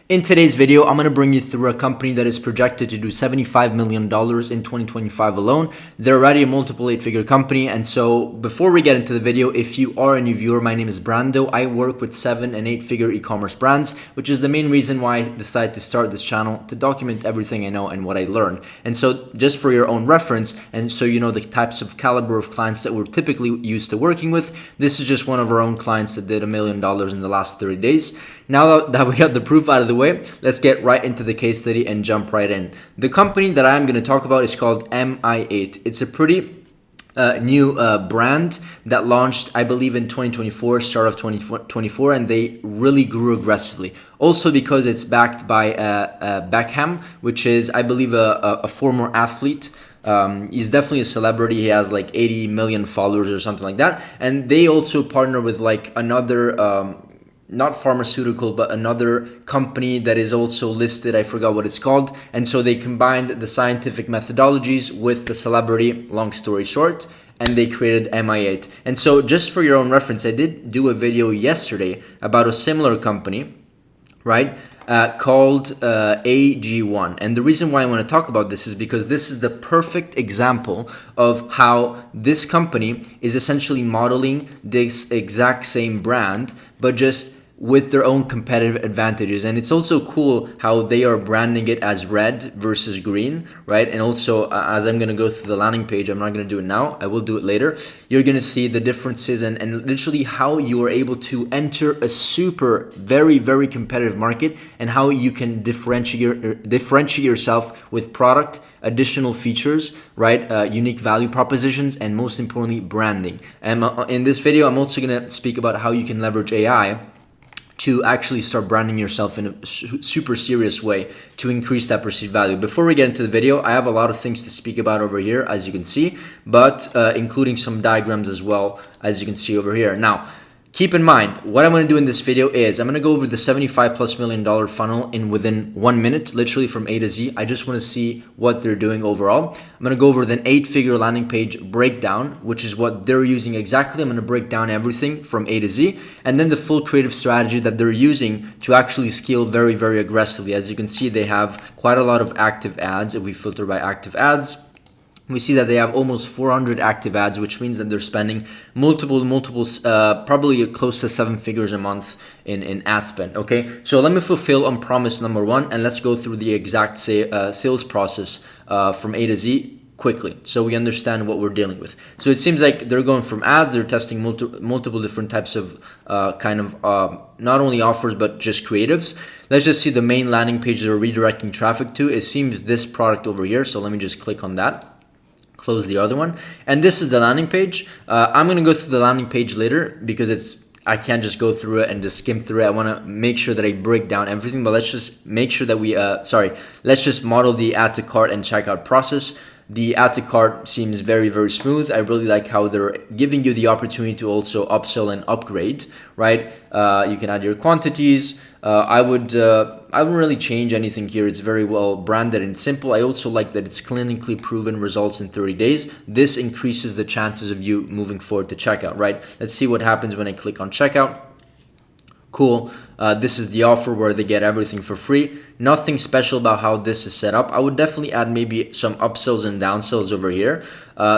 In today's video, I'm going to bring you through a company that is projected to do $75 million in 2025 alone. They're already a multiple 8-figure company. And so before we get into the video, if you are a new viewer, my name is Brando. I work with 7- and 8-figure e-commerce brands, which is the main reason why I decided to start this channel, to document everything I know and what I learn. And so just for your own reference, and so you know the types of caliber of clients that we're typically used to working with, this is just one of our own clients that did $1 million in the last 30 days. Now that we got the proof out of the way, let's get right into the case study and jump right in. The company that I'm going to talk about is called MI8. It's a pretty new brand that launched, I believe, in 2024, start of 2024, and they really grew aggressively. Also because it's backed by Beckham, which is, I believe, a former athlete. He's definitely a celebrity. He has like 80 million followers or something like that. And they also partner with like another not pharmaceutical, but another company that is also listed. I forgot what it's called. And so they combined the scientific methodologies with the celebrity, long story short, and they created MI8. And so just for your own reference, I did do a video yesterday about a similar company, right? Called AG1. And the reason why I want to talk about this is because this is the perfect example of how this company is essentially modeling this exact same brand, but just with their own competitive advantages. And it's also cool how they are branding it as red versus green, right? And also, as I'm going to go through the landing page, I'm not going to do it now, I will do it later, you're going to see the differences and literally how you are able to enter a super, very, very competitive market, and how you can differentiate yourself with product, additional features, right? Unique value propositions, and most importantly, branding. And in this video, I'm also going to speak about how you can leverage AI to actually start branding yourself in a super serious way to increase that perceived value. Before we get into the video, I have a lot of things to speak about over here, as you can see, but including some diagrams as well, as you can see over here. Now, keep in mind, what I'm going to do in this video is I'm going to go over the $75+ million funnel within 1 minute, literally from A to Z. I just want to see what they're doing overall. I'm going to go over the 8-figure landing page breakdown, which is what they're using exactly. I'm going to break down everything from A to Z, and then the full creative strategy that they're using to actually scale very, very aggressively. As you can see, they have quite a lot of active ads. If we filter by active ads, we see that they have almost 400 active ads, which means that they're spending multiple, probably close to 7 figures a month in ad spend. Okay, so let me fulfill on promise number 1, and let's go through the exact sales process from A to Z quickly, so we understand what we're dealing with. So it seems like they're going from ads, they're testing multiple different types of not only offers, but just creatives. Let's just see the main landing page they're redirecting traffic to. It seems this product over here, so let me just click on that. Close the other one, and this is the landing page. I'm going to go through the landing page later because I can't just go through it and just skim through it. I want to make sure that I break down everything, but let's just make sure that let's just model the add to cart and checkout process. The add to cart seems very, very smooth. I really like how they're giving you the opportunity to also upsell and upgrade, right? You can add your quantities. I wouldn't really change anything here. It's very well branded and simple. I also like that it's clinically proven results in 30 days. This increases the chances of you moving forward to checkout, right? Let's see what happens when I click on checkout. Cool. This is the offer where they get everything for free. Nothing special about how this is set up. I would definitely add maybe some upsells and downsells over here.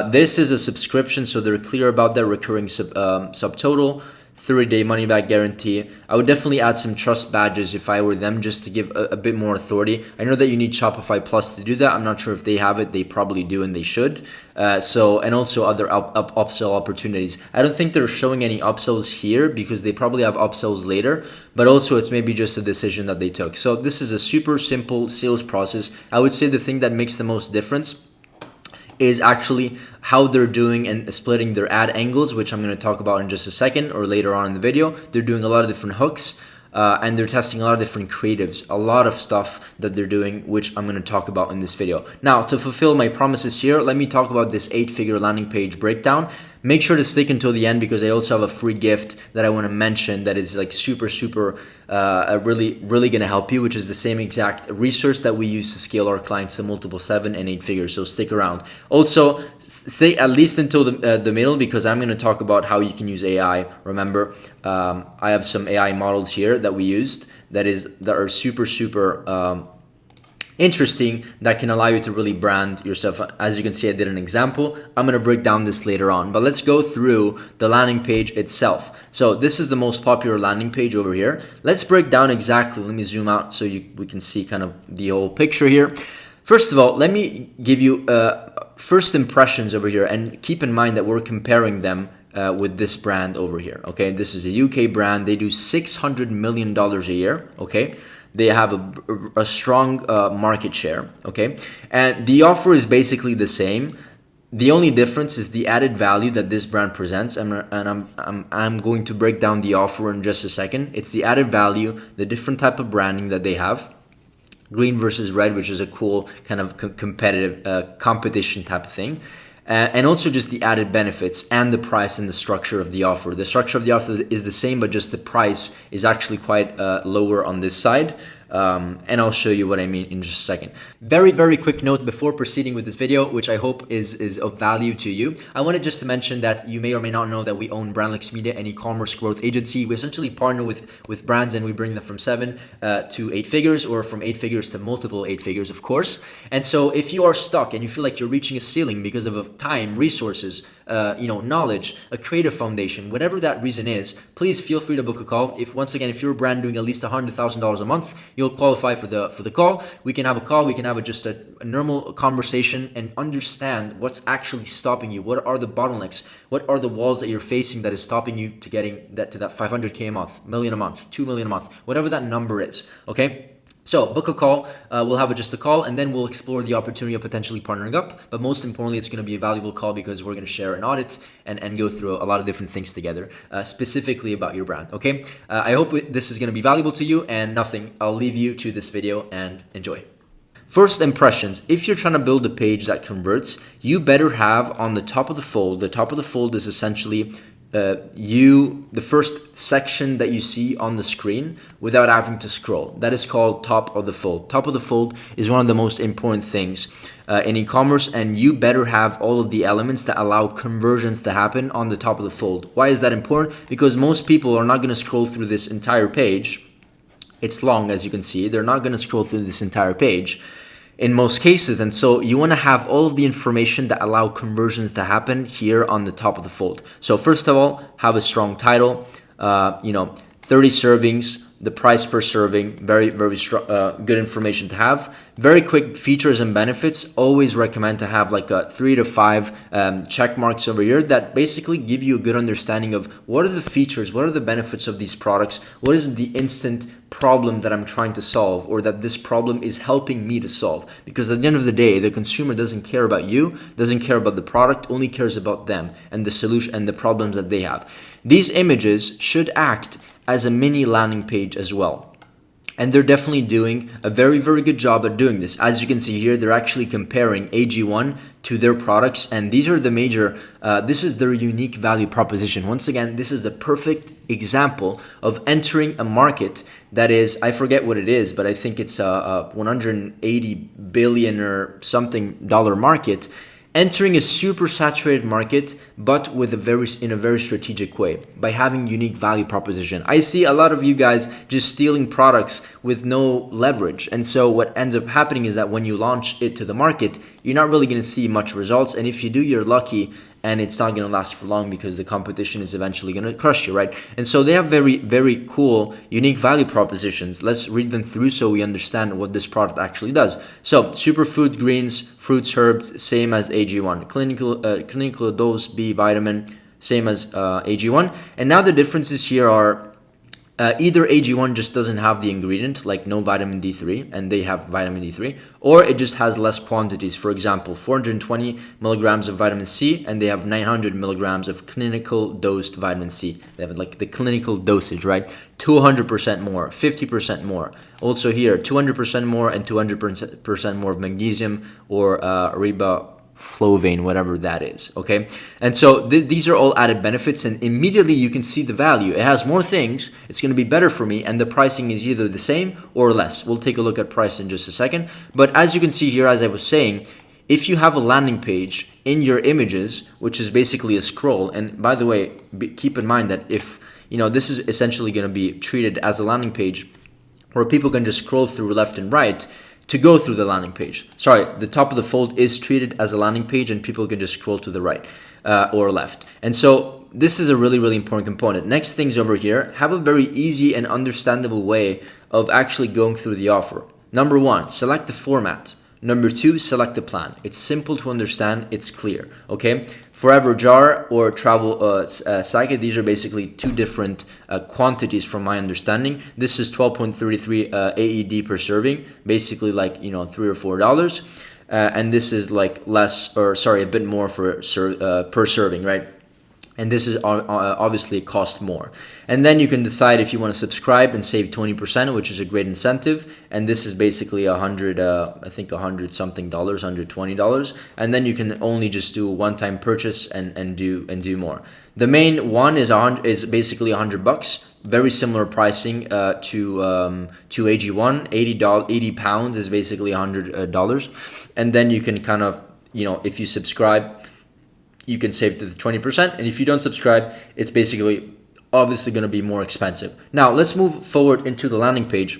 This is a subscription, so they're clear about their recurring subtotal. 30-day money back guarantee. I would definitely add some trust badges if I were them, just to give a bit more authority. I know that you need Shopify Plus to do that. I'm not sure if they have it. They probably do, and they should. And also other upsell opportunities. I don't think they're showing any upsells here because they probably have upsells later, but also it's maybe just a decision that they took. So this is a super simple sales process. I would say the thing that makes the most difference is actually how they're doing and splitting their ad angles, which I'm going to talk about in just a second or later on in the video. They're doing a lot of different hooks. And they're testing a lot of different creatives, a lot of stuff that they're doing, which I'm going to talk about in this video. Now, to fulfill my promises here, let me talk about this 8-figure landing page breakdown. Make sure to stick until the end because I also have a free gift that I want to mention that is like super really going to help you, which is the same exact research that we use to scale our clients to multiple 7 and 8 figures. So stick around. Also, stay at least until the middle because I'm going to talk about how you can use AI. Remember, I have some AI models here that we used that are super interesting, that can allow you to really brand yourself. As you can see, I did an example. I'm going to break down this later on, but let's go through the landing page itself. So this is the most popular landing page over here. Let's break down exactly. Let me zoom out so we can see kind of the whole picture here. First of all, let me give you first impressions over here, and keep in mind that we're comparing them with this brand over here. Okay, this is a UK brand. They do $600 million a year. Okay, they have a strong market share. Okay, and the offer is basically the same. The only difference is the added value that this brand presents, and I'm going to break down the offer in just a second. It's the added value, the different type of branding that they have. Green versus red, which is a cool kind of competitive competition type of thing. And also just the added benefits and the price and the structure of the offer. The structure of the offer is the same, but just the price is actually quite lower on this side. And I'll show you what I mean in just a second. Very quick note before proceeding with this video, which I hope is of value to you. I wanted just to mention that you may or may not know that we own Brandlix Media, an e-commerce growth agency. We essentially partner with brands, and we bring them from 7 to 8 figures, or from 8 figures to multiple 8 figures, of course. And so if you are stuck and you feel like you're reaching a ceiling because of time, resources, knowledge, a creative foundation, whatever that reason is, please feel free to book a call. If you're a brand doing at least $100,000 a month, you'll qualify for the call. We can have a call. We can have just a normal conversation and understand what's actually stopping you. What are the bottlenecks? What are the walls that you're facing that is stopping you to getting to that 500K a month, million a month, 2 million a month, whatever that number is. Okay. So book a call. We'll have just a call, and then we'll explore the opportunity of potentially partnering up. But most importantly, it's going to be a valuable call because we're going to share an audit and go through a lot of different things together, specifically about your brand. Okay. I hope this is going to be valuable to you, and nothing. I'll leave you to this video and enjoy. First impressions. If you're trying to build a page that converts, you better have on the top of the fold. The top of the fold is essentially the first section that you see on the screen without having to scroll. That is called top of the fold. Top of the fold is one of the most important things in e-commerce, and you better have all of the elements that allow conversions to happen on the top of the fold. Why is that important? Because most people are not going to scroll through this entire page. It's long, as you can see. They're not going to scroll through this entire page in most cases, and so you want to have all of the information that allow conversions to happen here on the top of the fold. So first of all, have a strong title, 30 servings, the price per serving, very good information to have. Very quick features and benefits. Always recommend to have like 3 to 5 check marks over here that basically give you a good understanding of what are the features, what are the benefits of these products, what is the instant problem that I'm trying to solve, or that this problem is helping me to solve. Because at the end of the day, the consumer doesn't care about you, doesn't care about the product, only cares about them and the solution and the problems that they have. These images should act as a mini landing page as well. And they're definitely doing a very good job at doing this. As you can see here, they're actually comparing AG1 to their products, and these are the major, this is their unique value proposition. Once again, this is the perfect example of entering a market that is, I forget what it is, but I think it's a 180 billion or something dollar market. Entering a super saturated market, but in a very strategic way, by having unique value proposition. I see a lot of you guys just stealing products with no leverage, and so what ends up happening is that when you launch it to the market, you're not really going to see much results, and if you do, you're lucky, and it's not going to last for long because the competition is eventually going to crush you, right? And so they have very cool, unique value propositions. Let's read them through so we understand what this product actually does. So, superfood greens, fruits, herbs, same as AG1. Clinical dose B vitamin, same as AG1. And now the differences here are either AG1 just doesn't have the ingredient, like no vitamin D3, and they have vitamin D3, or it just has less quantities. For example, 420 milligrams of vitamin C, and they have 900 milligrams of clinical dosed vitamin C. They have like the clinical dosage, right? 200% more, 50% more. Also here, 200% more and 200% more of magnesium or riboflavin, whatever that is, okay? And so these are all added benefits, and immediately you can see the value. It has more things, it's going to be better for me, and the pricing is either the same or less. We'll take a look at price in just a second. But as you can see here, as I was saying, if you have a landing page in your images, which is basically a scroll, and by the way, keep in mind that if, this is essentially going to be treated as a landing page where people can just scroll through left and right to go through the landing page. Sorry, the top of the fold is treated as a landing page and people can just scroll to the right or left. And so this is a really, really important component. Next things over here, have a very easy and understandable way of actually going through the offer. Number one, select the format. Number two, select the plan. It's simple to understand. It's clear. Okay. Forever jar or travel sake. These are basically two different quantities from my understanding. This is 12.33 AED per serving, basically like $3 or $4, and this is like less, or sorry, a bit more for per serving, right? And this is obviously cost more. And then you can decide if you want to subscribe and save 20%, which is a great incentive. And this is basically $100 something, $120. And then you can only just do a one-time purchase and do more. The main one is basically $100. Very similar pricing to AG1. 80 pounds is basically $100. And then you can kind of, if you subscribe, you can save to the 20%. And if you don't subscribe, it's basically obviously going to be more expensive. Now, let's move forward into the landing page.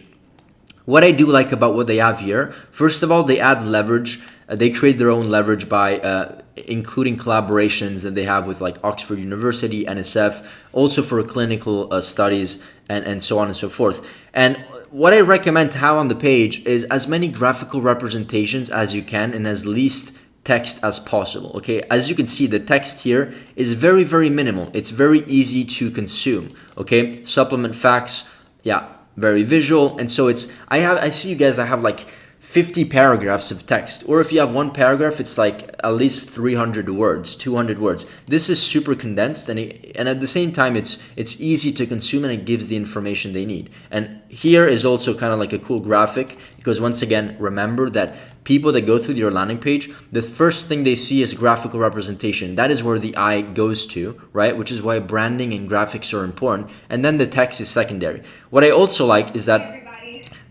What I do like about what they have here, first of all, they add leverage. They create their own leverage by including collaborations that they have with like Oxford University, NSF, also for clinical studies and so on and so forth. And what I recommend to have on the page is as many graphical representations as you can and as least text as possible. Okay, as you can see, the text here is very, very minimal. It's very easy to consume. Okay, supplement facts, yeah, very visual. And so I see you guys, I have like 50 paragraphs of text, or if you have one paragraph, it's like at least 300 words, 200 words. This is super condensed, and at the same time, it's easy to consume, and it gives the information they need. And here is also kind of like a cool graphic, because once again, remember that people that go through your landing page, the first thing they see is graphical representation. That is where the eye goes to, right? Which is why branding and graphics are important. And then the text is secondary. What I also like is that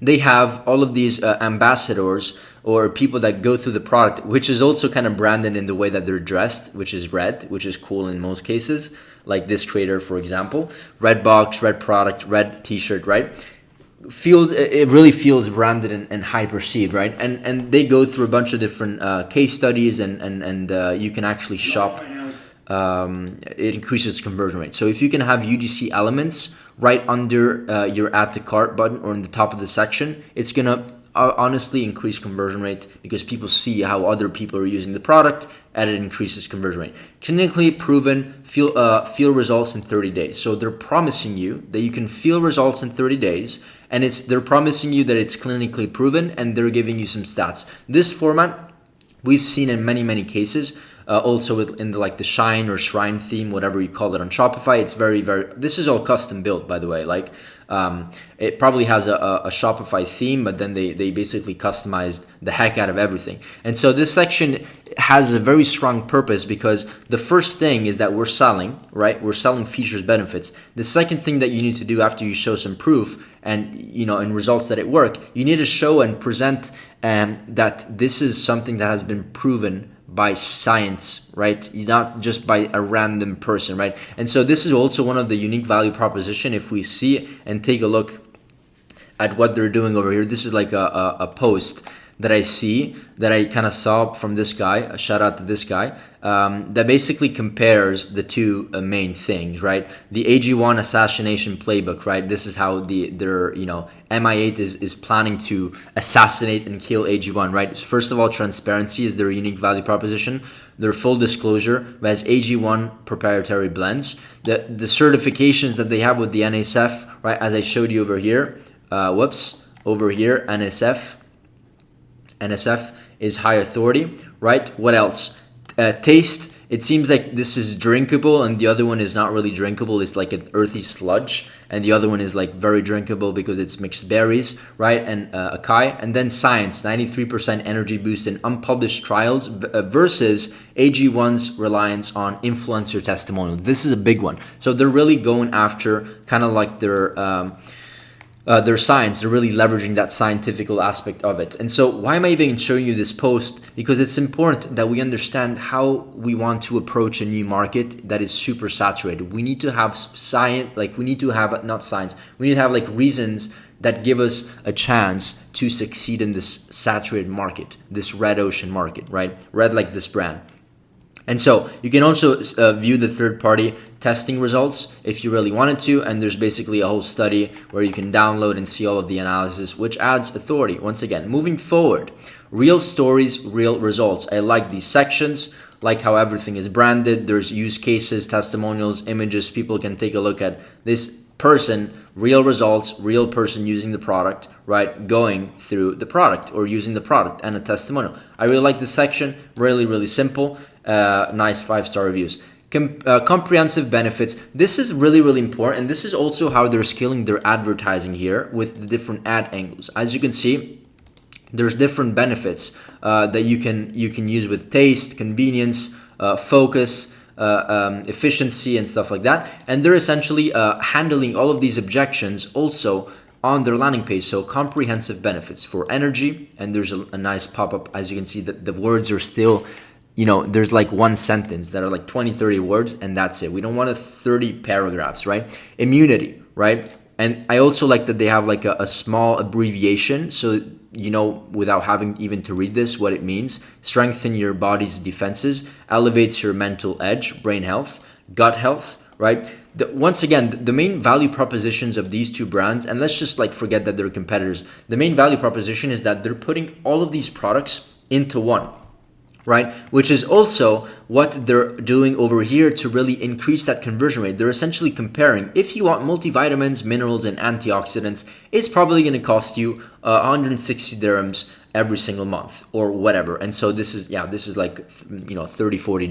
they have all of these ambassadors or people that go through the product, which is also kind of branded in the way that they're dressed, which is red, which is cool in most cases. Like this creator, for example, red box, red product, red t-shirt, right? It really feels branded and high perceived, right? And they go through a bunch of different case studies and you can actually shop. It increases conversion rate. So if you can have UGC elements right under your add to cart button or in the top of the section, it's gonna honestly increase conversion rate because people see how other people are using the product and it increases conversion rate. Clinically proven, feel results in 30 days. So they're promising you that you can feel results in 30 days, and they're promising you that it's clinically proven, and they're giving you some stats. This format we've seen in many, many cases. Also in the Shine or Shrine theme, whatever you call it on Shopify. It's very, very, this is all custom built, by the way. Like it probably has a Shopify theme, but then they basically customized the heck out of everything. And so this section has a very strong purpose because the first thing is that we're selling, right? We're selling features, benefits. The second thing that you need to do after you show some proof and, and results that it work, you need to show and present that this is something that has been proven by science, right? Not just by a random person, right? And so this is also one of the unique value proposition. If we see and take a look at what they're doing over here, this is like a post that I see, that I kind of saw from this guy, a shout out to this guy, that basically compares the two main things, right? The AG1 assassination playbook, right? This is how their MI8 is planning to assassinate and kill AG1, right? First of all, transparency is their unique value proposition. Their full disclosure as AG1 proprietary blends. The certifications that they have with the NSF, right? As I showed you over here, over here, NSF is high authority, right? What else? Taste. It seems like this is drinkable and the other one is not really drinkable. It's like an earthy sludge. And the other one is like very drinkable because it's mixed berries, right? And acai. And then science, 93% energy boost in unpublished trials versus AG1's reliance on influencer testimonials. This is a big one. So they're really going after kind of like their science. They're really leveraging that scientific aspect of it. And so why am I even showing you this post? Because it's important that we understand how we want to approach a new market that is super saturated. We need to have science, like we need to have, not science, we need to have like reasons that give us a chance to succeed in this saturated market, this red ocean market, right? Red like this brand. And so you can also view the third-party testing results if you really wanted to, and there's basically a whole study where you can download and see all of the analysis, which adds authority. Once again, moving forward, real stories, real results. I like these sections, like how everything is branded. There's use cases, testimonials, images. People can take a look at this person, real results, real person using the product, right? Going through the product or using the product, and a testimonial. I really like this section. Really, really simple. Nice 5-star reviews. Comprehensive benefits. This is really, really important, and this is also how they're scaling their advertising here with the different ad angles. As you can see, there's different benefits that you can use with taste, convenience, focus, efficiency, and stuff like that. And they're essentially handling all of these objections also on their landing page. So comprehensive benefits for energy, and there's a nice pop-up. As you can see, that the words are still, there's like one sentence that are like 20, 30 words, and that's it. We don't want 30 paragraphs, right? Immunity, right? And I also like that they have like a small abbreviation, so without having even to read this, what it means. Strengthen your body's defenses, elevates your mental edge, brain health, gut health, right? Once again, the main value propositions of these two brands, and let's just like forget that they're competitors. The main value proposition is that they're putting all of these products into one, right? Which is also what they're doing over here to really increase that conversion rate. They're essentially comparing, if you want multivitamins, minerals, and antioxidants, it's probably going to cost you 160 dirhams every single month or whatever. And so this is like, $30, $40.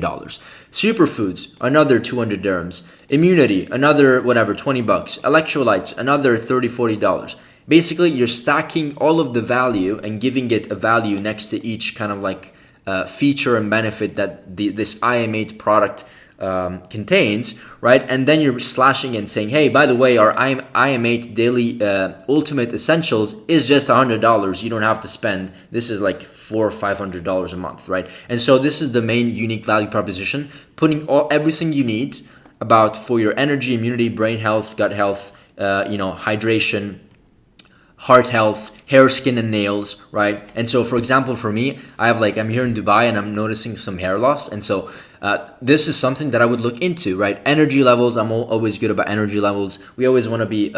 Superfoods, another 200 dirhams. Immunity, another whatever, 20 bucks. Electrolytes, another $30, $40. Basically, you're stacking all of the value and giving it a value next to each kind of like feature and benefit that this IM8 product contains, right? And then you're slashing and saying, hey, by the way, our IM8 daily ultimate essentials is just $100. You don't have to spend. This is like $400 or $500 a month, right? And so this is the main unique value proposition, putting everything you need for your energy, immunity, brain health, gut health, hydration, heart health, hair, skin, and nails, right? And so, for example, for me, I'm here in Dubai and I'm noticing some hair loss. And so this is something that I would look into, right? Energy levels, I'm always good about energy levels. We always want to be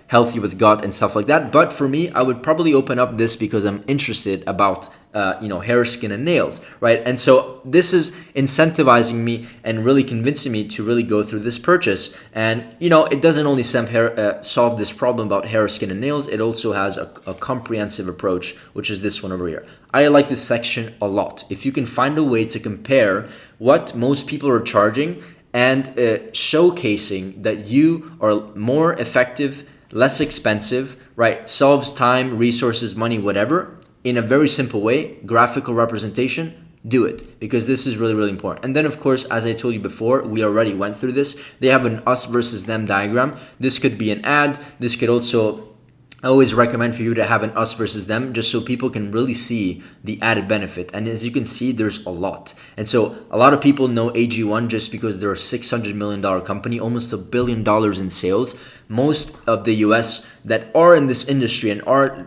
healthy with gut and stuff like that. But for me, I would probably open up this because I'm interested about hair, skin, and nails, right? And so this is incentivizing me and really convincing me to really go through this purchase. And it doesn't only solve this problem about hair, skin, and nails. It also has a comprehensive approach, which is this one over here. I like this section a lot. If you can find a way to compare what most people are charging and showcasing that you are more effective, less expensive, right? Solves time, resources, money, whatever, in a very simple way, graphical representation, do it, because this is really, really important. And then, of course, as I told you before, we already went through this. They have an us versus them diagram. This could be an ad. This could also, I always recommend for you to have an us versus them, just so people can really see the added benefit. And as you can see, there's a lot. And so a lot of people know AG1 just because they're a $600 million company, almost $1 billion in sales. Most of the US that are in this industry and are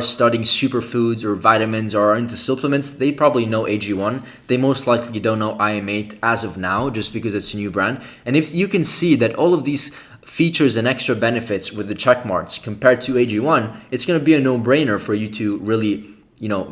studying superfoods or vitamins or are into supplements, they probably know AG1. They most likely don't know IM8 as of now, just because it's a new brand. And if you can see that all of these features and extra benefits with the check marks compared to AG1, it's going to be a no-brainer for you to really,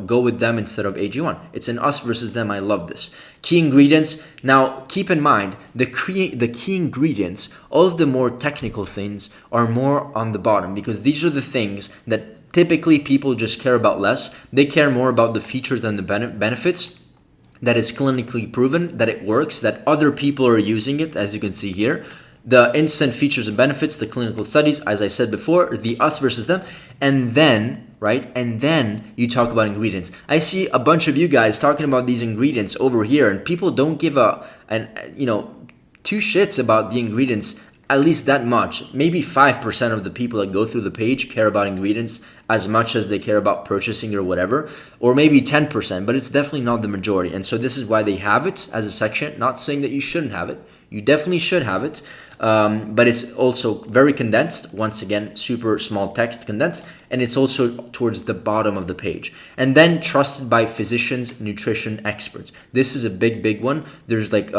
go with them instead of AG1. It's an us versus them. I love this. Key ingredients. Now, keep in mind, the key ingredients, all of the more technical things are more on the bottom, because these are the things that typically people just care about less. They care more about the features and the benefits, that is clinically proven, that it works, that other people are using it, as you can see here. The instant features and benefits, the clinical studies, as I said before, the us versus them, and then, right? And then you talk about ingredients. I see a bunch of you guys talking about these ingredients over here, and people don't give two shits about the ingredients at least that much. Maybe 5% of the people that go through the page care about ingredients as much as they care about purchasing or whatever, or maybe 10%, but it's definitely not the majority. And so this is why they have it as a section. Not saying that you shouldn't have it. You definitely should have it, but it's also very condensed. Once again, super small text condensed, and it's also towards the bottom of the page. And then trusted by physicians, nutrition experts. This is a big one. There's like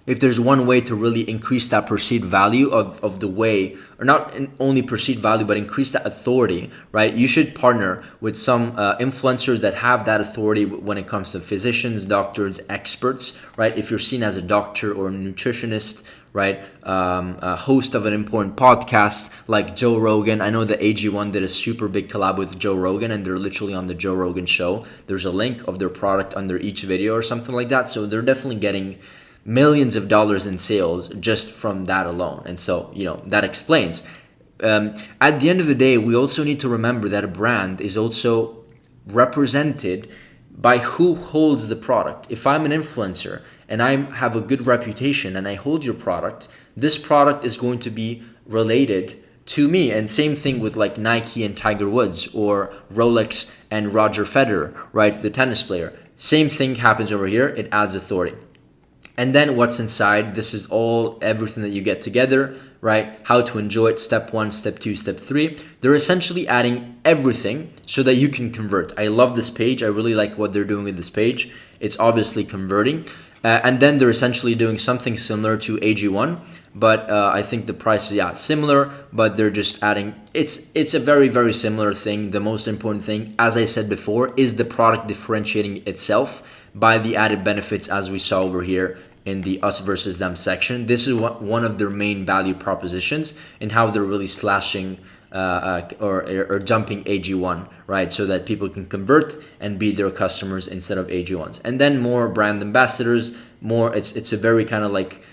if there's one way to really increase that perceived value of the way, or not only perceived value, but increase that authority, right? You should partner with some influencers that have that authority when it comes to physicians, doctors, experts, right? If you're seen as a doctor or a nutritionist, right? A host of an important podcast like Joe Rogan. I know the AG1 did a super big collab with Joe Rogan, and they're literally on the Joe Rogan show. There's a link of their product under each video or something like that. So they're definitely getting millions of dollars in sales just from that alone. And so, that explains. At the end of the day, we also need to remember that a brand is also represented by who holds the product. If I'm an influencer and I have a good reputation and I hold your product, this product is going to be related to me. And same thing with like Nike and Tiger Woods, or Rolex and Roger Federer, right? The tennis player. Same thing happens over here. It adds authority. And then what's inside, this is everything that you get together, right? How to enjoy it, step 1, step 2, step 3. They're essentially adding everything so that you can convert. I love this page. I really like what they're doing with this page. It's obviously converting. And then they're essentially doing something similar to AG1, but I think the price is similar, but they're just adding, it's a very, very similar thing. The most important thing, as I said before, is the product differentiating itself by the added benefits, as we saw over here in the us versus them section. This is one of their main value propositions, and how they're really slashing or dumping AG1, right? So that people can convert and be their customers instead of AG1s. And then more brand ambassadors, it's a very kind of like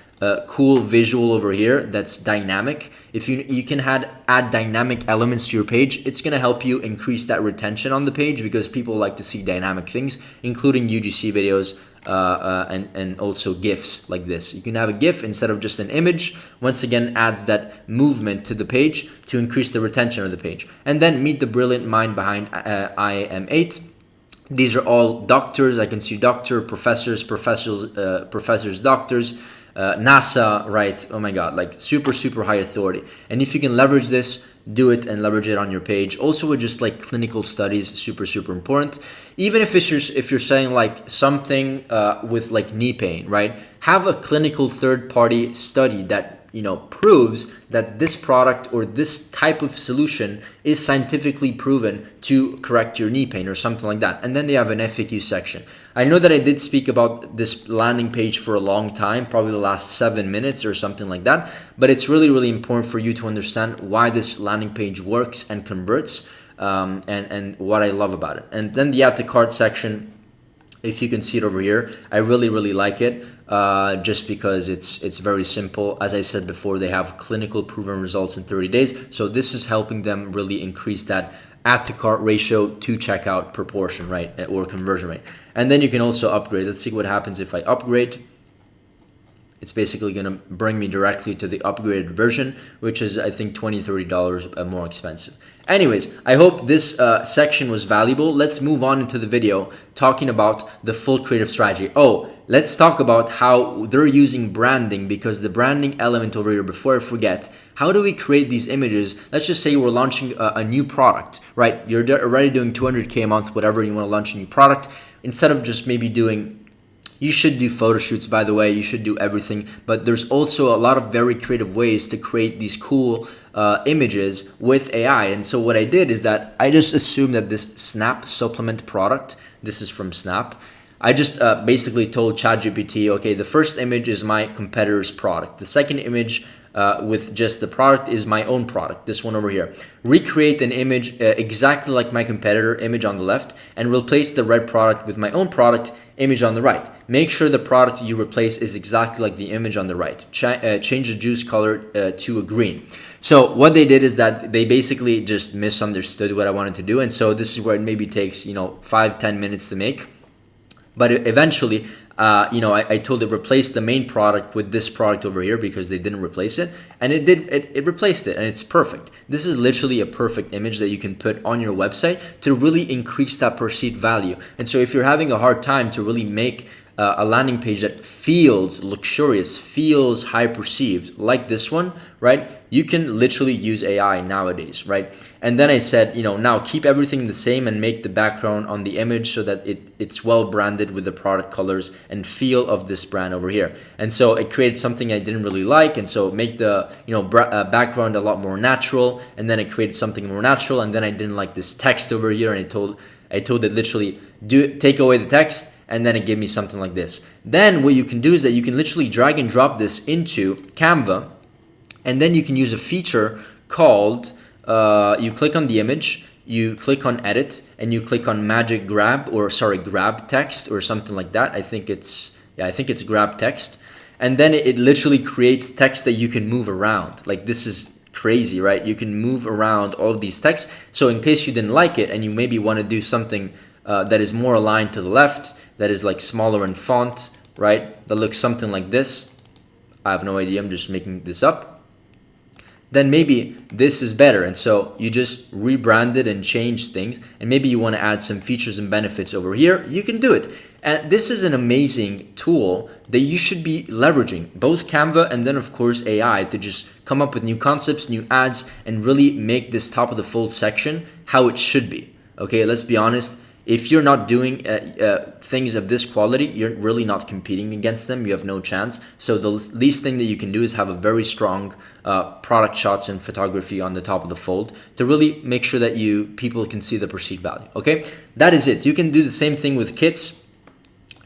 cool visual over here that's dynamic. If you can add dynamic elements to your page, it's going to help you increase that retention on the page, because people like to see dynamic things, including UGC videos and also GIFs like this. You can have a GIF instead of just an image. Once again, adds that movement to the page to increase the retention of the page. And then meet the brilliant mind behind IM8. These are all doctors. I can see professors, doctors, NASA, right? Oh my God, like super high authority. And if you can leverage this, do it and leverage it on your page. Also with just like clinical studies, super important. Even if you're saying like something with like knee pain, right? Have a clinical third-party study that proves that this product or this type of solution is scientifically proven to correct your knee pain or something like that. And then they have an FAQ section. I know that I did speak about this landing page for a long time, probably the last 7 minutes or something like that, but it's really important for you to understand why this landing page works and converts, and what I love about it. And then the add to cart section, if you can see it over here, I really like it. Just because it's very simple. As I said before, they have clinical proven results in 30 days. So this is helping them really increase that add to cart ratio to checkout proportion, right? Or conversion rate. And then you can also upgrade. Let's see what happens if I upgrade. It's basically going to bring me directly to the upgraded version, which is, I think, $20, $30 more expensive. Anyways, I hope this section was valuable. Let's move on into the video talking about the full creative strategy. Let's talk about how they're using branding, because the branding element over here, before I forget, how do we create these images? Let's just say we're launching a new product, right? You're already doing 200K a month, whatever, you want to launch a new product. Instead of just maybe you should do photo shoots, by the way, you should do everything, but there's also a lot of very creative ways to create these cool images with AI. And so what I did is that I just assumed that this Snap supplement product, this is from Snap, I just basically told ChatGPT, okay, the first image is my competitor's product. The second image with just the product is my own product, this one over here. Recreate an image exactly like my competitor image on the left, and replace the red product with my own product image on the right. Make sure the product you replace is exactly like the image on the right. Change the juice color to a green. So what they did is that they basically just misunderstood what I wanted to do. And so this is where it maybe takes 5-10 minutes to make. But eventually, I told it replace the main product with this product over here because they didn't replace it, and it did. It replaced it, and it's perfect. This is literally a perfect image that you can put on your website to really increase that perceived value. And so if you're having a hard time to really make a landing page that feels luxurious, feels high perceived, like this one, right? You can literally use AI nowadays, right? And then I said, now keep everything the same and make the background on the image so that it's well branded with the product colors and feel of this brand over here. And so it created something I didn't really like, and so make the background a lot more natural, and then it created something more natural, and then I didn't like this text over here, and I told it literally take away the text, and then it gave me something like this. Then what you can do is that you can literally drag and drop this into Canva, and then you can use a feature called you click on the image, you click on edit, and you click on magic grab text or something like that. I think it's grab text, and then it literally creates text that you can move around. Like, this is crazy, right? You can move around all of these texts. So in case you didn't like it and you maybe want to do something that is more aligned to the left, that is like smaller in font, right? That looks something like this. I have no idea, I'm just making this up. Then maybe this is better, and so you just rebrand it and change things, and maybe you want to add some features and benefits over here. You can do it, and this is an amazing tool that you should be leveraging, both Canva and then of course AI, to just come up with new concepts, new ads, and really make this top of the fold section how it should be. Okay, let's be honest. If you're not doing things of this quality, you're really not competing against them. You have no chance. So the least thing that you can do is have a very strong product shots and photography on the top of the fold to really make sure that people can see the perceived value. Okay, that is it. You can do the same thing with kits.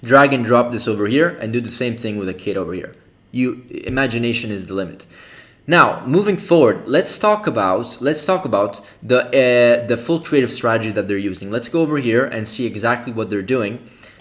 Drag and drop this over here and do the same thing with a kit over here. Imagination is the limit. Now, moving forward, let's talk about the full creative strategy that they're using. Let's go over here and see exactly what they're doing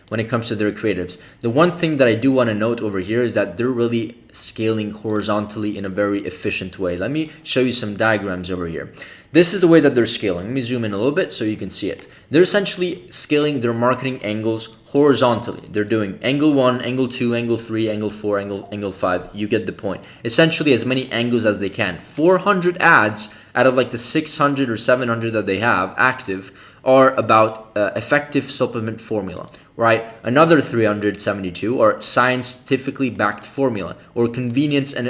when it comes to their creatives. The one thing that I do want to note over here is that they're really scaling horizontally in a very efficient way. Let me show you some diagrams over here. This is the way that they're scaling. Let me zoom in a little bit so you can see it. They're essentially scaling their marketing angles horizontally. They're doing angle 1, angle 2, angle 3, angle 4, angle 5. You get the point. Essentially as many angles as they can. 400 ads out of like the 600 or 700 that they have active are about effective supplement formula, right? Another 372 are scientifically backed formula or convenience and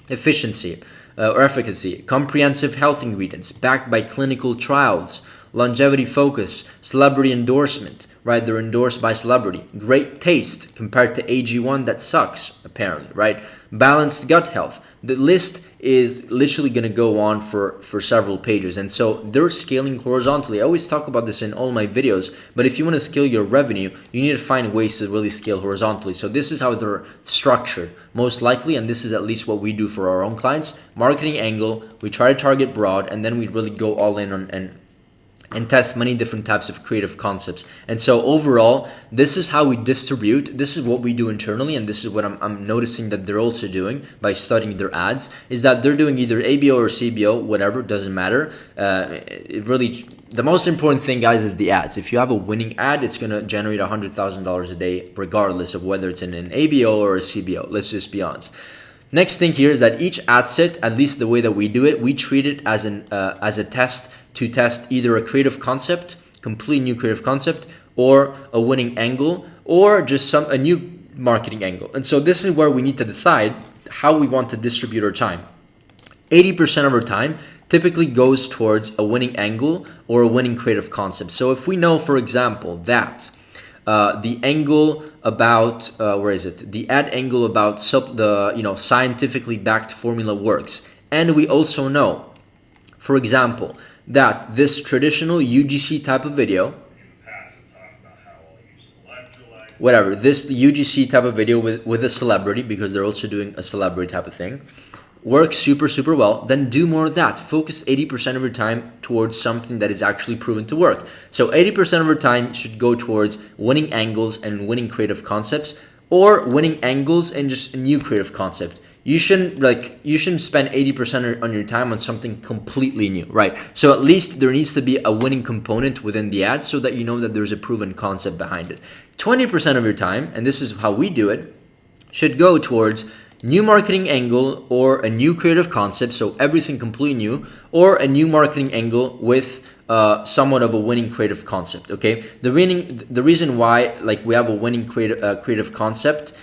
efficiency or efficacy, comprehensive health ingredients backed by clinical trials, longevity focus, celebrity endorsement, right? They're endorsed by celebrity. Great taste compared to AG1 that sucks, apparently, right? Balanced gut health. The list is literally going to go on for several pages. And so they're scaling horizontally. I always talk about this in all my videos, but if you want to scale your revenue, you need to find ways to really scale horizontally. So this is how they're structured, most likely, and this is at least what we do for our own clients. Marketing angle, we try to target broad, and then we really go all in on and test many different types of creative concepts. And so overall, this is how we distribute. This is what we do internally, and this is what I'm noticing that they're also doing by studying their ads, is that they're doing either ABO or CBO, whatever, doesn't matter. It really, the most important thing, guys, is the ads. If you have a winning ad, it's going to generate $100,000 a day, regardless of whether it's in an ABO or a CBO. Let's just be honest. Next thing here is that each ad set, at least the way that we do it, we treat it as a test to test either a creative concept, completely new creative concept, or a winning angle, or just a new marketing angle. And so this is where we need to decide how we want to distribute our time. 80% of our time typically goes towards a winning angle or a winning creative concept. So if we know, for example, that the angle about the ad angle about the scientifically backed formula works, and we also know, for example, that this traditional UGC type of video, whatever, this UGC type of video with a celebrity, because they're also doing a celebrity type of thing, works super well, then do more of that. Focus 80% of your time towards something that is actually proven to work. So 80% of your time should go towards winning angles and winning creative concepts, or winning angles and just a new creative concept. you shouldn't spend 80% on your time on something completely new, right? So at least there needs to be a winning component within the ad so that you know that there's a proven concept behind it. 20% of your time, and this is how we do it, should go towards new marketing angle or a new creative concept, so everything completely new, or a new marketing angle with somewhat of a winning creative concept. Okay, the reason why like we have a winning creative concept,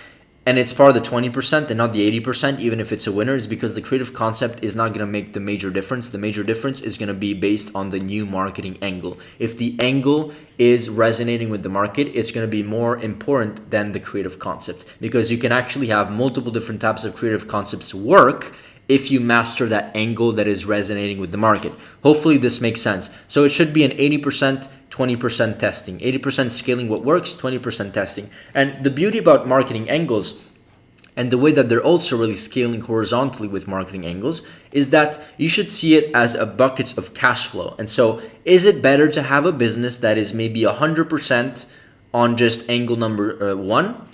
and it's part of the 20% and not the 80%, even if it's a winner, is because the creative concept is not going to make the major difference. The major difference is going to be based on the new marketing angle. If the angle is resonating with the market, it's going to be more important than the creative concept, because you can actually have multiple different types of creative concepts work if you master that angle that is resonating with the market. Hopefully this makes sense. So it should be an 80%, 20% testing, 80% scaling what works, 20% testing. And the beauty about marketing angles, and the way that they're also really scaling horizontally with marketing angles, is that you should see it as a buckets of cash flow. And so is it better to have a business that is maybe 100% on just angle number one,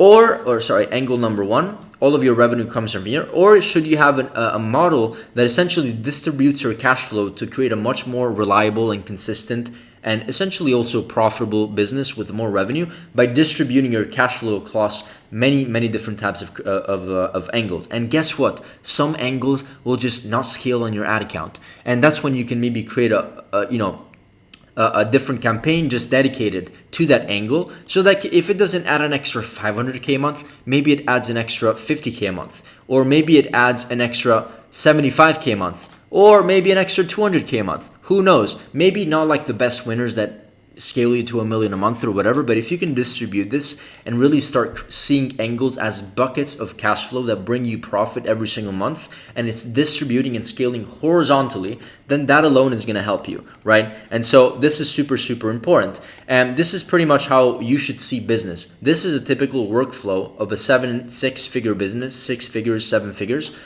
angle number one, all of your revenue comes from here, or should you have a model that essentially distributes your cash flow to create a much more reliable and consistent and essentially also profitable business with more revenue by distributing your cash flow across many different types of angles? And guess what? Some angles will just not scale on your ad account, and that's when you can maybe create a different campaign just dedicated to that angle, so that if it doesn't add an extra 500K a month, maybe it adds an extra 50K a month, or maybe it adds an extra 75K a month, or maybe an extra 200K a month. Who knows? Maybe not like the best winners that scale you to $1 million a month or whatever, but if you can distribute this and really start seeing angles as buckets of cash flow that bring you profit every single month, and it's distributing and scaling horizontally, then that alone is going to help you, right? And so this is super important, and this is pretty much how you should see business. This is a typical workflow of a 6-figure business, 6 figures, 7 figures.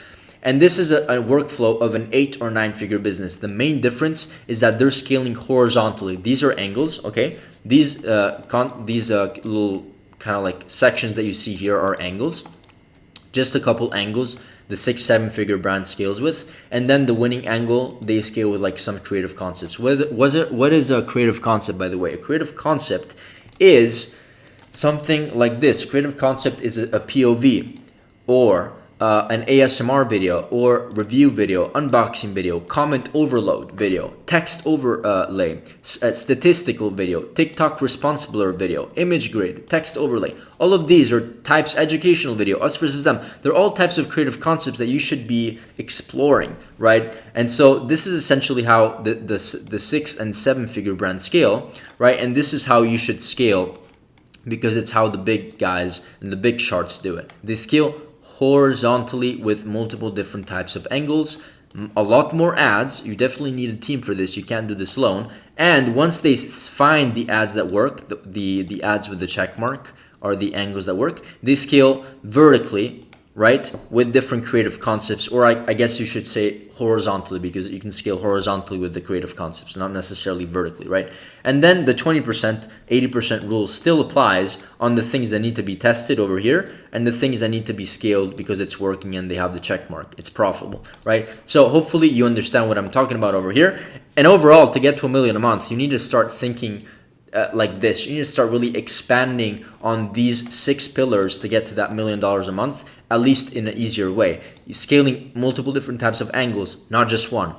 And this is a workflow of an 8 or 9 figure business. The main difference is that they're scaling horizontally. These are angles, okay? These little kind of like sections that you see here are angles. Just a couple angles the 6-7 figure brand scales with, and then the winning angle, they scale with like some creative concepts. What is a creative concept, by the way? A creative concept is something like this. A creative concept is a POV, or an ASMR video, or review video, unboxing video, comment overload video, text overlay, statistical video, TikTok response blur video, image grid, text overlay. All of these are types, educational video, us versus them. They're all types of creative concepts that you should be exploring, right? And so this is essentially how the 6 and 7 figure brands scale, right? And this is how you should scale, because it's how the big guys and the big sharks do it. They scale horizontally with multiple different types of angles, a lot more ads. You definitely need a team for this. You can't do this alone. And once they find the ads that work, the ads with the check mark are the angles that work, they scale vertically, right, with different creative concepts, or I guess you should say horizontally, because you can scale horizontally with the creative concepts, not necessarily vertically, right? And then the 20%, 80% rule still applies on the things that need to be tested over here, and the things that need to be scaled because it's working and they have the check mark, it's profitable, right? So hopefully you understand what I'm talking about over here. And overall, to get to $1 million a month, you need to start thinking like this. You need to start really expanding on these 6 pillars to get to that $1 million a month, at least in an easier way. You're scaling multiple different types of angles, not just one.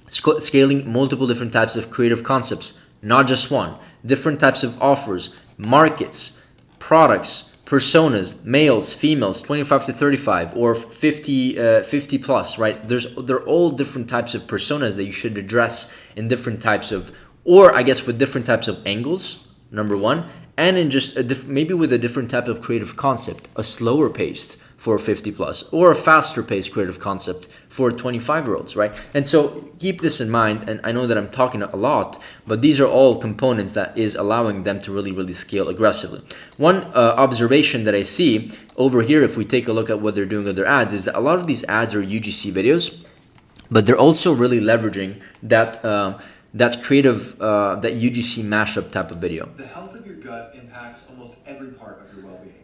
Scaling multiple different types of creative concepts, not just one. Different types of offers, markets, products, personas, males, females, 25 to 35, or 50 plus, right? They're all different types of personas that you should address in different types of, or I guess with different types of angles, number one, and in just maybe with a different type of creative concept, a slower paced for 50 plus, or a faster paced creative concept for 25-year-olds, right? And so keep this in mind, and I know that I'm talking a lot, but these are all components that is allowing them to really scale aggressively. One observation that I see over here, if we take a look at what they're doing with their ads, is that a lot of these ads are UGC videos, but they're also really leveraging that creative, that UGC mashup type of video. The health of your gut impacts almost every part of your well-being.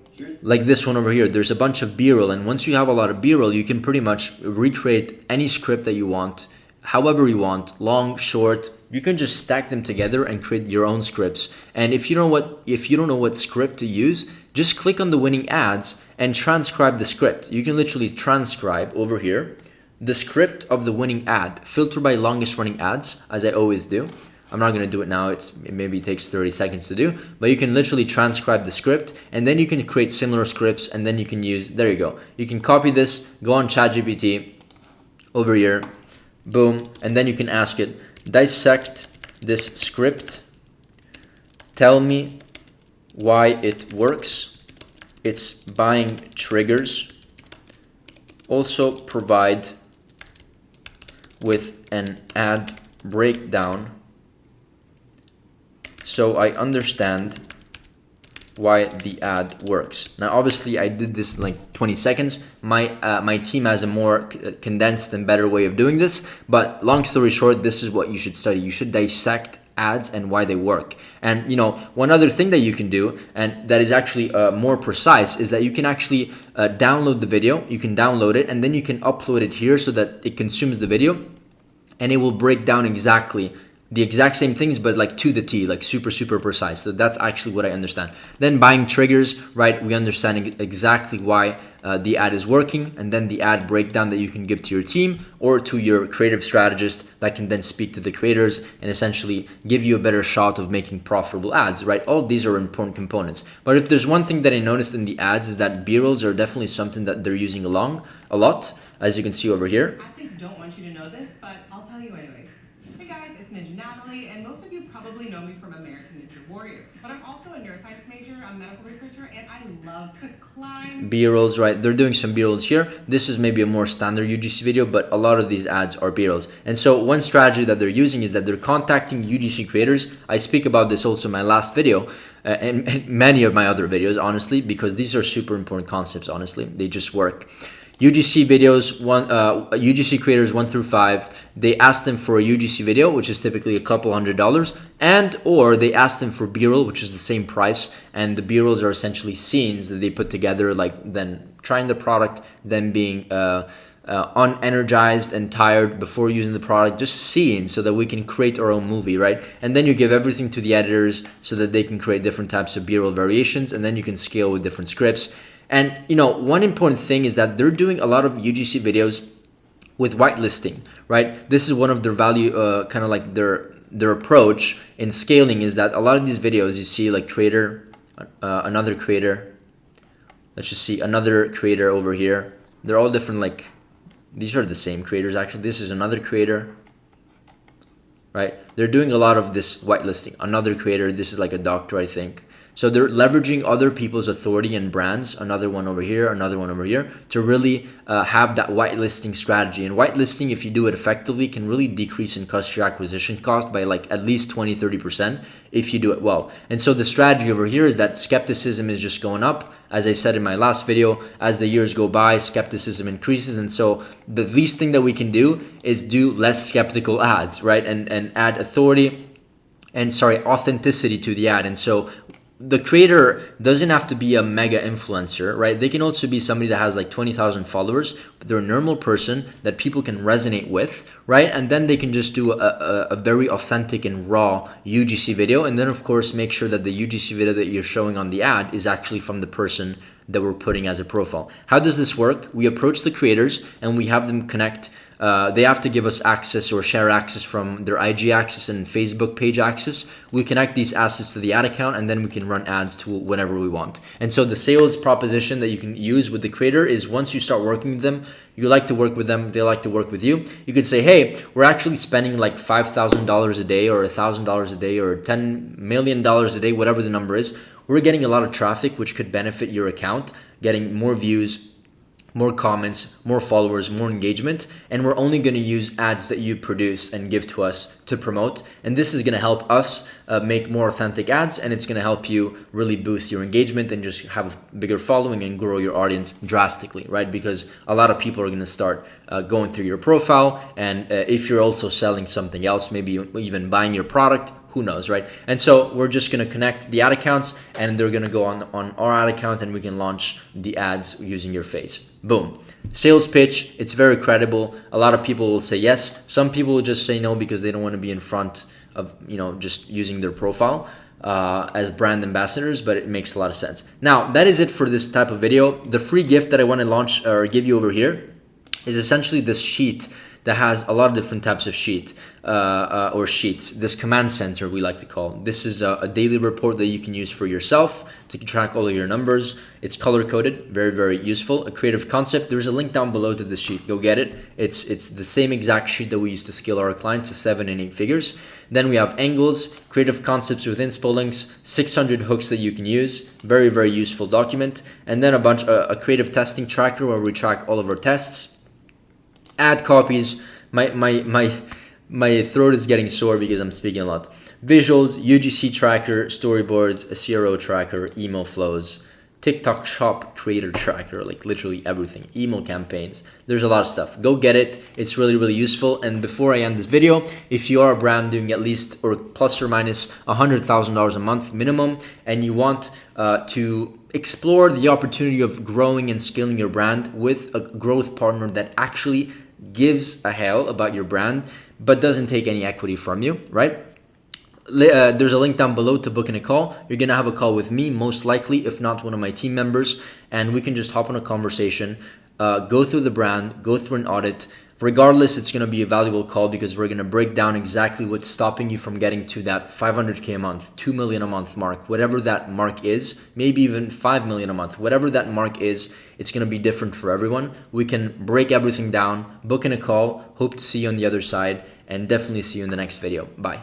like this one over here, there's a bunch of B-roll, and once you have a lot of B-roll, you can pretty much recreate any script that you want, however you want, long, short. You can just stack them together and create your own scripts. And if you don't know what script to use, just click on the winning ads and transcribe the script. You can literally transcribe over here the script of the winning ad, filter by longest running ads, as I always do. I'm not going to do it now. It maybe takes 30 seconds to do, but you can literally transcribe the script, and then you can create similar scripts, and then you can use, there you go. You can copy this, go on ChatGPT over here, boom, and then you can ask it, dissect this script, tell me why it works, its buying triggers, also provide with an ad breakdown so I understand why the ad works. Now, obviously, I did this in like 20 seconds. My team has a more condensed and better way of doing this. But long story short, this is what you should study. You should dissect ads and why they work. And you know, one other thing that you can do, and that is actually more precise, is that you can actually download the video. You can download it, and then you can upload it here so that it consumes the video, and it will break down exactly the exact same things, but like to the T, like super precise. So that's actually what I understand. Then buying triggers, right? We understand exactly why the ad is working, and then the ad breakdown that you can give to your team or to your creative strategist that can then speak to the creators and essentially give you a better shot of making profitable ads, right? All these are important components. But if there's one thing that I noticed in the ads is that B-rolls are definitely something that they're using a lot, as you can see over here. I don't want you to know this, but I'll tell you anyway. Hey guys, it's Ninja Natalie, and most of you probably know me from American Ninja Warrior. But I'm also a neuroscience major, I'm a medical researcher, and I love to climb. B-rolls, right? They're doing some B-rolls here. This is maybe a more standard UGC video, but a lot of these ads are B-rolls. And so one strategy that they're using is that they're contacting UGC creators. I speak about this also in my last video and many of my other videos, honestly, because these are super important concepts, honestly. They just work. UGC videos, UGC creators 1 through 5, they ask them for a UGC video, which is typically a couple $100s, and or they ask them for B-roll, which is the same price, and the B-rolls are essentially scenes that they put together, like them trying the product, them being unenergized and tired before using the product, just scenes so that we can create our own movie, right? And then you give everything to the editors so that they can create different types of B-roll variations, and then you can scale with different scripts. And you know, one important thing is that they're doing a lot of UGC videos with whitelisting, right? This is one of their value, kind of like their approach in scaling, is that a lot of these videos you see like creator, another creator, let's just see another creator over here. They're all different, like these are the same creators actually. This is another creator, right? They're doing a lot of this whitelisting. Another creator, this is like a doctor, I think. So they're leveraging other people's authority and brands, another one over here, another one over here, to really have that whitelisting strategy. And whitelisting, if you do it effectively, can really decrease in customer acquisition cost by like at least 20-30% if you do it well. And so the strategy over here is that skepticism is just going up. As I said in my last video, as the years go by, skepticism increases. And so the least thing that we can do is do less skeptical ads, right? And add authenticity to the ad. And so the creator doesn't have to be a mega influencer, right? They can also be somebody that has like 20,000 followers, but they're a normal person that people can resonate with, right? And then they can just do a very authentic and raw UGC video. And then of course, make sure that the UGC video that you're showing on the ad is actually from the person that we're putting as a profile. How does this work? We approach the creators and we have them connect. They have to give us access or share access from their IG access and Facebook page access. We connect these assets to the ad account, and then we can run ads to whenever we want. And so the sales proposition that you can use with the creator is once you start working with them, you like to work with them, they like to work with you. You could say, hey, we're actually spending like $5,000 a day or $1,000 a day or $10 million a day, whatever the number is. We're getting a lot of traffic, which could benefit your account, getting more views, more comments, more followers, more engagement, and we're only going to use ads that you produce and give to us to promote. And this is going to help us make more authentic ads, and it's going to help you really boost your engagement and just have a bigger following and grow your audience drastically, right? Because a lot of people are going to start going through your profile, and if you're also selling something else, maybe even buying your product, who knows, right? And so we're just gonna connect the ad accounts, and they're gonna go on our ad account, and we can launch the ads using your face. Boom. Sales pitch, it's very credible. A lot of people will say yes. Some people will just say no because they don't want to be in front of, just using their profile as brand ambassadors, but it makes a lot of sense. Now, that is it for this type of video. The free gift that I want to launch or give you over here is essentially this sheet that has a lot of different types of sheets. This command center, we like to call. This is a daily report that you can use for yourself to track all of your numbers. It's color coded, very, very useful. A creative concept. There's a link down below to this sheet. Go get it. It's the same exact sheet that we use to scale our clients to 7 and 8 figures. Then we have angles, creative concepts with inspo links, 600 hooks that you can use. Very, very useful document. And then a creative testing tracker where we track all of our tests. Ad copies. My throat is getting sore because I'm speaking a lot. Visuals, UGC tracker, storyboards, a CRO tracker, email flows, TikTok shop creator tracker, like literally everything, email campaigns. There's a lot of stuff. Go get it. It's really, really useful. And before I end this video, if you are a brand doing at least or plus or minus $100,000 a month minimum, and you want to explore the opportunity of growing and scaling your brand with a growth partner that actually gives a hell about your brand but doesn't take any equity from you, right? There's a link down below to book in a call. You're gonna have a call with me, most likely, if not one of my team members, and we can just hop on a conversation, go through the brand, go through an audit. Regardless, it's gonna be a valuable call because we're gonna break down exactly what's stopping you from getting to that 500K a month, 2 million a month mark, whatever that mark is, maybe even 5 million a month, whatever that mark is, it's gonna be different for everyone. We can break everything down, book in a call, hope to see you on the other side, and definitely see you in the next video. Bye.